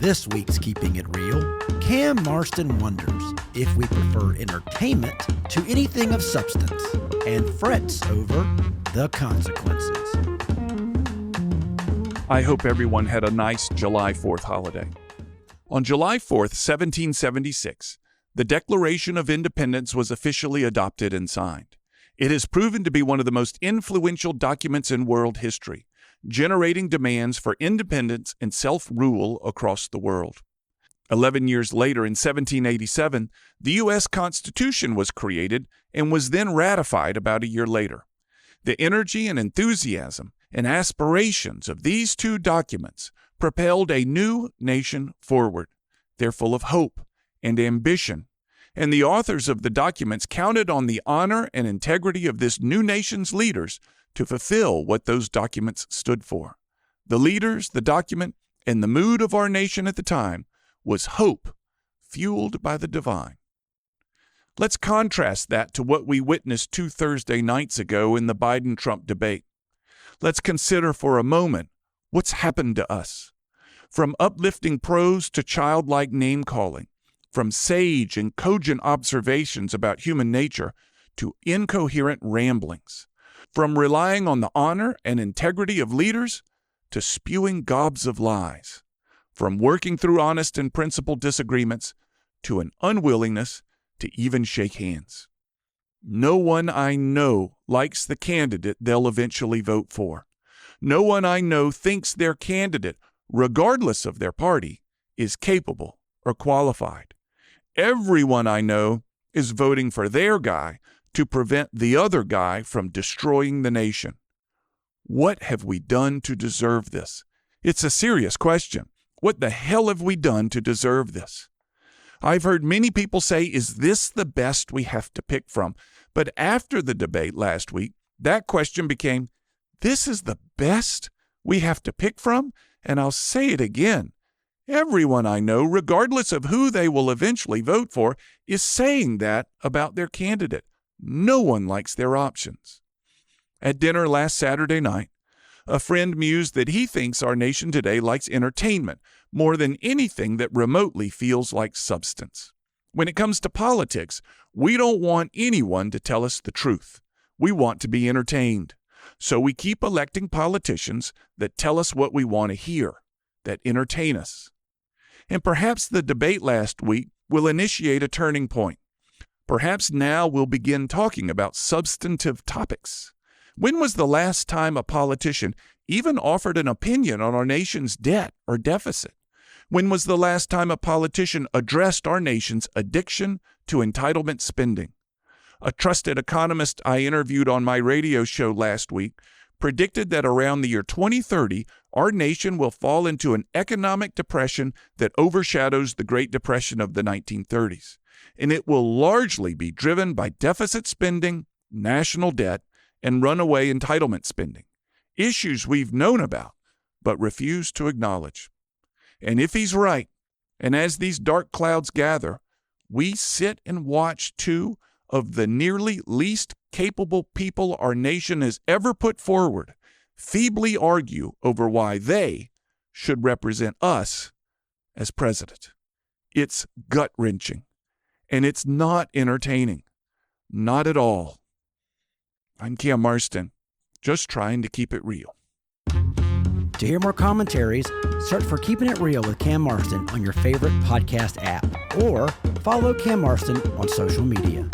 this week's Keeping It Real, Cam Marston wonders if we prefer entertainment to anything of substance and frets over the consequences. I hope everyone had a nice July 4th holiday. On July 4th, 1776, the Declaration of Independence was officially adopted and signed. It has proven to be one of the most influential documents in world history, generating demands for independence and self-rule across the world. 11 years later, in 1787, the U.S. Constitution was created and was then ratified about a year later. The energy and enthusiasm and aspirations of these two documents propelled a new nation forward. They're full of hope and ambition, and the authors of the documents counted on the honor and integrity of this new nation's leaders to fulfill what those documents stood for. The leaders, the document, and the mood of our nation at the time was hope, fueled by the divine. Let's contrast that to what we witnessed 2 Thursday nights ago in the Biden-Trump debate. Let's consider for a moment what's happened to us. From uplifting prose to childlike name-calling, from sage and cogent observations about human nature to incoherent ramblings, from relying on the honor and integrity of leaders to spewing gobs of lies, from working through honest and principled disagreements to an unwillingness to even shake hands. No one I know likes the candidate they'll eventually vote for. No one I know thinks their candidate, regardless of their party, is capable or qualified. Everyone I know is voting for their guy to prevent the other guy from destroying the nation. What have we done to deserve this? It's a serious question. What the hell have we done to deserve this? I've heard many people say, is this the best we have to pick from? But after the debate last week, that question became, this is the best we have to pick from? And I'll say it again. Everyone I know, regardless of who they will eventually vote for, is saying that about their candidate. No one likes their options. At dinner last Saturday night, a friend mused that he thinks our nation today likes entertainment more than anything that remotely feels like substance. When it comes to politics, we don't want anyone to tell us the truth. We want to be entertained. So we keep electing politicians that tell us what we want to hear, that entertain us. And perhaps the debate last week will initiate a turning point. Perhaps now we'll begin talking about substantive topics. When was the last time a politician even offered an opinion on our nation's debt or deficit? When was the last time a politician addressed our nation's addiction to entitlement spending? A trusted economist I interviewed on my radio show last week predicted that around the year 2030, our nation will fall into an economic depression that overshadows the Great Depression of the 1930s. And it will largely be driven by deficit spending, national debt, and runaway entitlement spending, issues we've known about but refuse to acknowledge. And if he's right, and as these dark clouds gather, we sit and watch two of the nearly least capable people our nation has ever put forward feebly argue over why they should represent us as president. It's gut-wrenching, and it's not entertaining. Not at all. I'm Cam Marston, just trying to keep it real. To hear more commentaries, search for Keeping It Real with Cam Marston on your favorite podcast app or follow Cam Marston on social media.